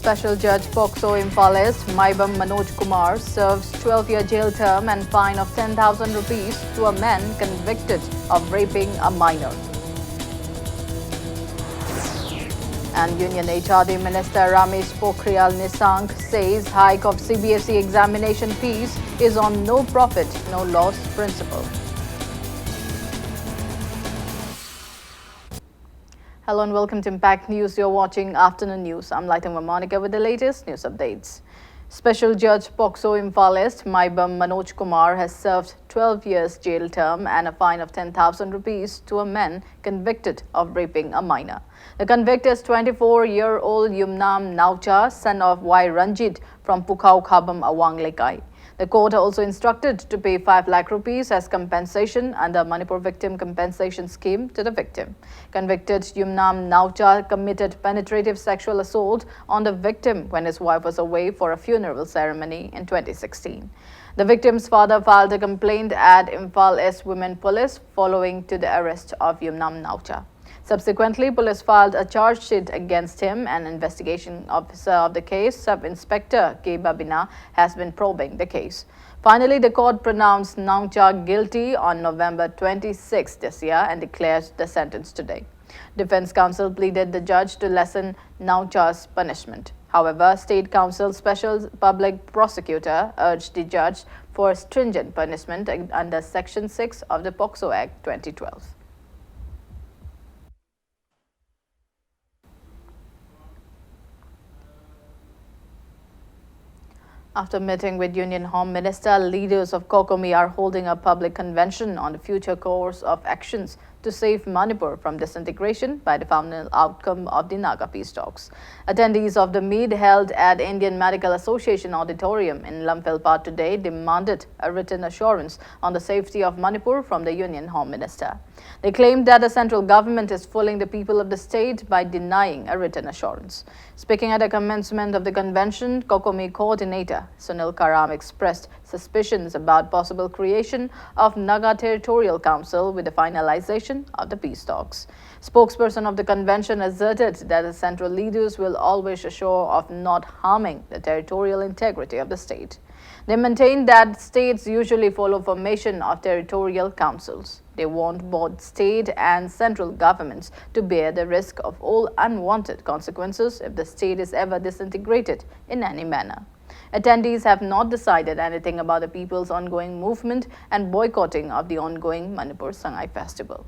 Special Judge Pokso Imphalist Maibam Manoj Kumar serves 12-year jail term and fine of 10,000 rupees to a man convicted of raping a minor. And Union HRD Minister Ramesh Pokhriyal Nishank says hike of CBSE examination fees is on no profit, no loss principle. Hello and welcome to Impact News. You're watching Afternoon News. I'm Lighting Monica with the latest news updates. Special Judge Pokso Imphalist Maibam Manoj Kumar has served 12 years jail term and a fine of 10,000 rupees to a man convicted of raping a minor. The convict is 24-year-old Yumnam Naucha, son of Y. Ranjit from Pukhao Khabam Awang Lekai. The court also instructed to pay 5 lakh rupees as compensation under Manipur Victim Compensation Scheme to the victim. Convicted Yumnam Naucha committed penetrative sexual assault on the victim when his wife was away for a funeral ceremony in 2016. The victim's father filed a complaint at Imphal East Women Police following to the arrest of Yumnam Naucha. Subsequently, police filed a charge sheet against him. An investigation officer of the case, Sub-Inspector K. Babina, has been probing the case. Finally, the court pronounced Naucha guilty on November 26 this year and declared the sentence today. Defense counsel pleaded the judge to lessen Naucha's punishment. However, State Council Special Public Prosecutor urged the judge for stringent punishment under Section 6 of the POCSO Act 2012. After meeting with Union Home Minister, leaders of Kokomi are holding a public convention on the future course of actions to save Manipur from disintegration by the final outcome of the Naga peace talks. Attendees of the meet held at Indian Medical Association Auditorium in Lamphilpa today demanded a written assurance on the safety of Manipur from the Union Home Minister. They claimed that the central government is fooling the people of the state by denying a written assurance. Speaking at the commencement of the convention, Kokomi coordinator Sunil Karam expressed suspicions about possible creation of Naga Territorial Council with the finalization of the peace talks. Spokesperson of the convention asserted that the central leaders will always assure of not harming the territorial integrity of the state. They maintained that states usually follow formation of territorial councils. They want both state and central governments to bear the risk of all unwanted consequences if the state is ever disintegrated in any manner. Attendees have not decided anything about the people's ongoing movement and boycotting of the ongoing Manipur Sangai festival.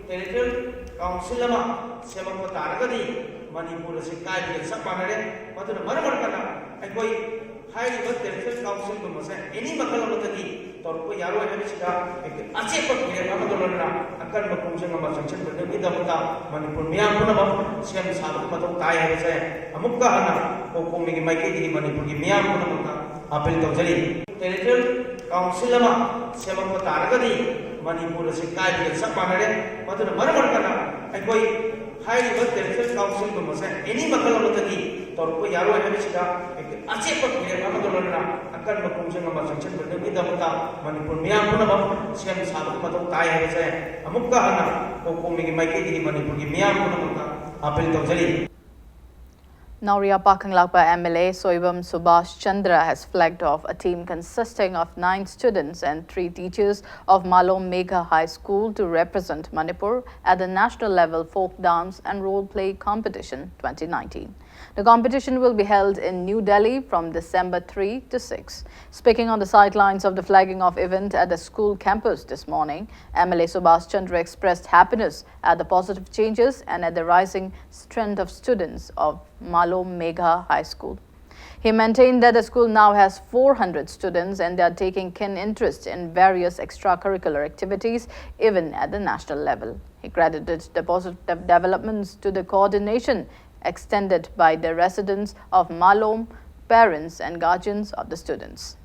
Territorial Council ama semak taragadi Manipur se kai ke sab manare matuna maramarkana ekoi high level territorial council ko masa any makal amatagi torko yaro habisida ek achepak bire amadolana akan makum se ngama sanction berde midamata Manipur miyam punama sem sabu matok tai habise amukka ana kokomi gi maike gi Manipur gi miyam punama apel tawjali territorial council ama semak taragadi Manipur se kai ke sab manare matuna maramarkana ekoi high level territorial council ko masa any makal amatagi torko yaro habisida ek achepak bire amadolana akan makum se ngama sanction berde midamata Manipur miyam punama sem sabu matok tai habise amukka ana kokomi gi maike gi Manipur gi miyam punama apel tawjali. Nauria Pakanglakpa MLA Soibam Subhash Chandra has flagged off a team consisting of 9 students and 3 teachers of Malom Megha High School to represent Manipur at the national level folk dance and role play competition 2019. The competition will be held in New Delhi from December 3 to 6. Speaking on the sidelines of the flagging off event at the school campus this morning, MLA Subhash Chandra expressed happiness at the positive changes and at the rising strength of students of Malom Megha High School. He maintained that the school now has 400 students and they are taking keen interest in various extracurricular activities even at the national level. He credited the positive developments to the coordination extended by the residents of Malom, parents and guardians of the students.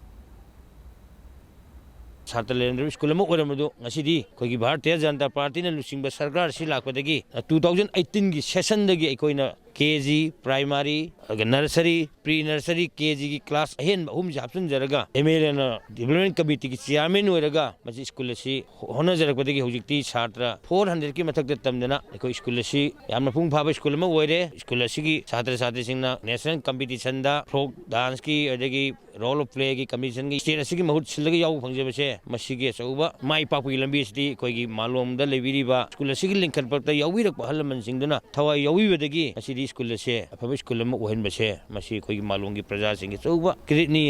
Satellite school mo oramadu ngasidi kogi Bharatiya Janata Party na lusingba sarkar si lakwadagi 2018 gi session dagi akoina KG primary nursery pre nursery KG ki class ahen hum japsun jaraga MLA na development committee ki chairman oiraga masi school si hona jarakpadagi hojikti chhatra 400 ki mathak tamdana ekoi school si yamna phung phaba school ma oire school si ki chhatra chhatri singna national competition da folk dance ki adagi role of play ki commission ki state asigi mahut silagi yaw phangjabase masigi chauba mai pakui lambi sti koi gi malom da leviriba school asigi linkan pakta yawirak halaman singdana thawai yawibadagi asidi school se afabi school ma ohen base masi koi gi malom gi praja singi chauba kritni.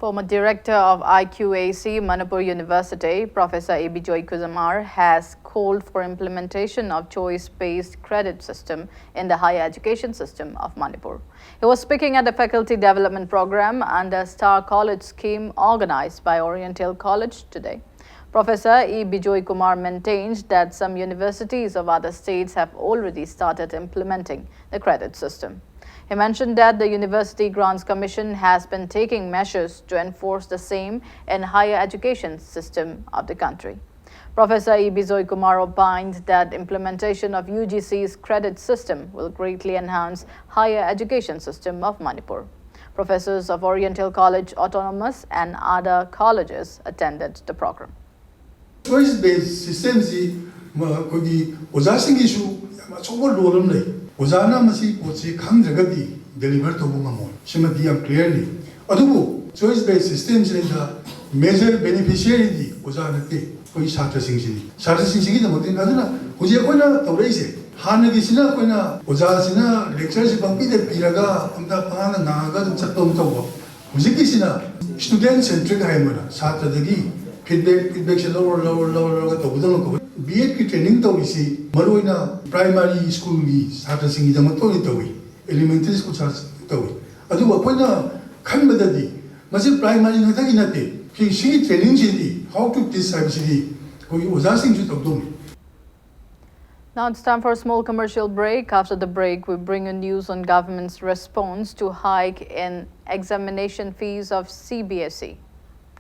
Former director of IQAC Manipur University, Professor A.B. Joy Kuzamar, has called for implementation of choice-based credit system in the higher education system of Manipur. He was speaking at the faculty development program under Star College scheme organized by Oriental College today. Professor E. Bijoy Kumar maintains that some universities of other states have already started implementing the credit system. He mentioned that the University Grants Commission has been taking measures to enforce the same in higher education system of the country. Professor E. Bijoy Kumar opined that implementation of UGC's credit system will greatly enhance higher education system of Manipur. Professors of Oriental College Autonomous and other colleges attended the program. Choice-based system is Ozana masi pochi khandragadi deliver to bungamo shimati am clearly adubu choice-based systems in the major beneficiary di ozana te koi chhatra singhi da motin aduna huje koina tawreise hanagi sina koina oza sina lectureship pampi de piraga amda pangana naga dum chattom tawo huje sina student centric haimana chhatra dagi feedback se lower to budang ko BEd ki training to isi maroina primary school ni chhatra singhi da mato ni tawi elementary school tawi adu akoina khanbadadi masi primary na thagi nate ki singi training ji how to teach cybersecurity koi oza sing ju tawdom. Now it's time for a small commercial break. After the break, we bring you news on government's response to hike in examination fees of CBSE.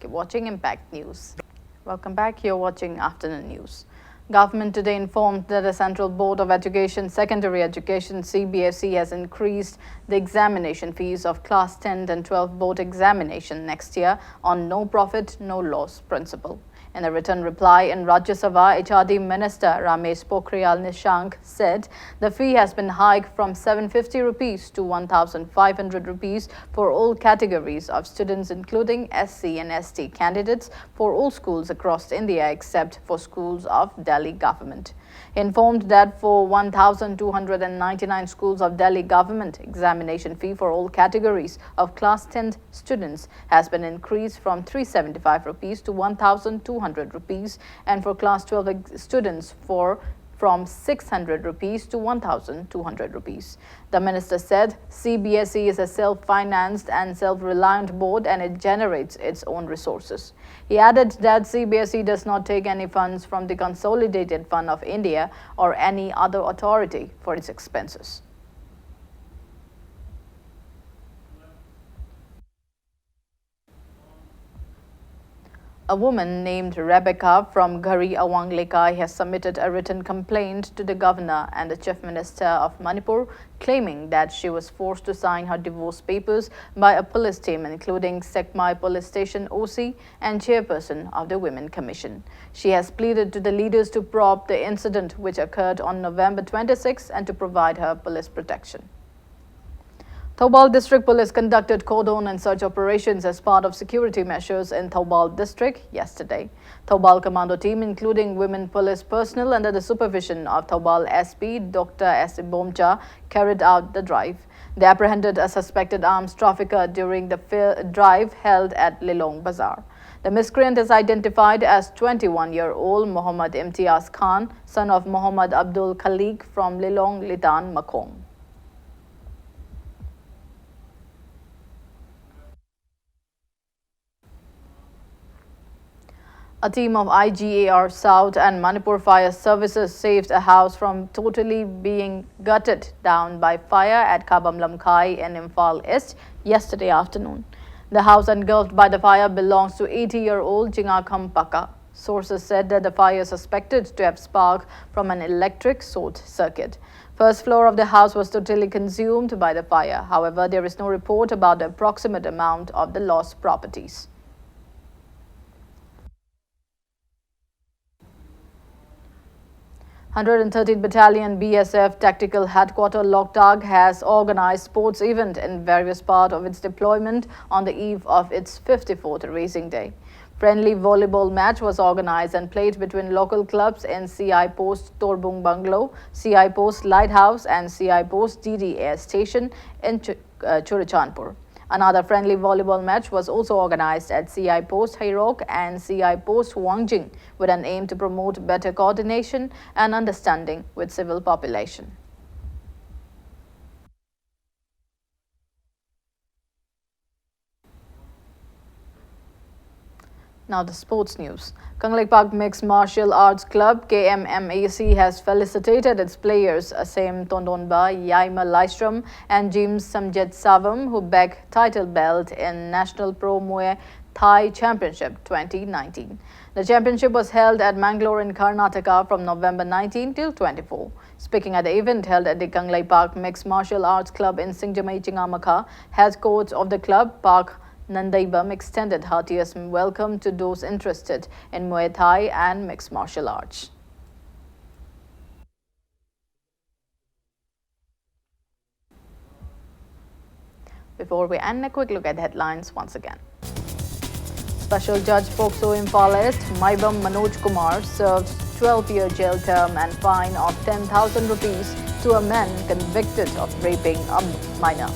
Keep watching Impact News. Welcome back. You're watching Afternoon News. Government today informed that the Central Board of Education, Secondary Education (CBSE) has increased the examination fees of Class 10 and 12 board examination next year on no profit, no loss principle. In a written reply in Rajya Sabha, HRD Minister Ramesh Pokhriyal Nishank said the fee has been hiked from 750 rupees to 1,500 rupees for all categories of students, including SC and ST candidates for all schools across India except for schools of Delhi government. He informed that for 1,299 schools of Delhi government, examination fee for all categories of Class 10 students has been increased from 375 rupees to 1,200 rupees, and for Class 12 students from 600 rupees to 1,200 rupees. The minister said CBSE is a self-financed and self-reliant board and it generates its own resources. He added that CBSE does not take any funds from the Consolidated Fund of India or any other authority for its expenses. A woman named Rebecca from Gari Awang Lekai has submitted a written complaint to the governor and the chief minister of Manipur, claiming that she was forced to sign her divorce papers by a police team, including Sekmai Police Station OC and chairperson of the Women Commission. She has pleaded to the leaders to probe the incident which occurred on November 26 and to provide her police protection. Thoubal District Police conducted cordon and search operations as part of security measures in Thoubal District yesterday. Thoubal Commando team, including women police personnel under the supervision of Thoubal SP Dr. S. Bomcha, carried out the drive. They apprehended a suspected arms trafficker during the drive held at Lilong Bazaar. The miscreant is identified as 21-year-old Muhammad Imtiaz Khan, son of Muhammad Abdul Khalik from Lilong Litan Makong. A team of IGAR South and Manipur Fire Services saved a house from totally being gutted down by fire at Kabam Lamkai in Imphal East yesterday afternoon. The house engulfed by the fire belongs to 80-year-old Jingakham Paka. Sources said that the fire suspected to have sparked from an electric short circuit. First floor of the house was totally consumed by the fire. However, there is no report about the approximate amount of the lost properties. (113th Battalion BSF Tactical Headquarter Loktak has organized sports event in various parts of its deployment on the eve of its 54th racing day. Friendly volleyball match was organized and played between local clubs in CI Post Torbung Bungalow, CI Post Lighthouse and CI Post DDA Station in Churachandpur. Another friendly volleyball match was also organized at CI Post Hairok and CI Post Wangjing with an aim to promote better coordination and understanding with civil population. Now the sports news. Kanglekpak Mixed Martial Arts Club KMMAC has felicitated its players Asem Tondonba, Yaima Lystrom and James Samjet Savam who bagged title belt in National Pro Muay Thai Championship 2019. The championship was held at Mangalore in Karnataka from November 19 till 24. Speaking at the event held at the Kanglekpak Mixed Martial Arts Club in Singjamai Chingamaka, head coach of the club, Park Nandaibam, extended heartiest welcome to those interested in Muay Thai and mixed martial arts. Before we end, a quick look at the headlines once again. Special Judge Pokso Impalist Maibam Manoj Kumar served 12-year jail term and fine of 10,000 rupees to a man convicted of raping a minor.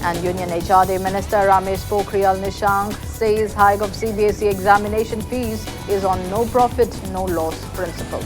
And Union HRD Minister Ramesh Pokhriyal Nishank says hike of CBSE examination fees is on no profit, no loss principle.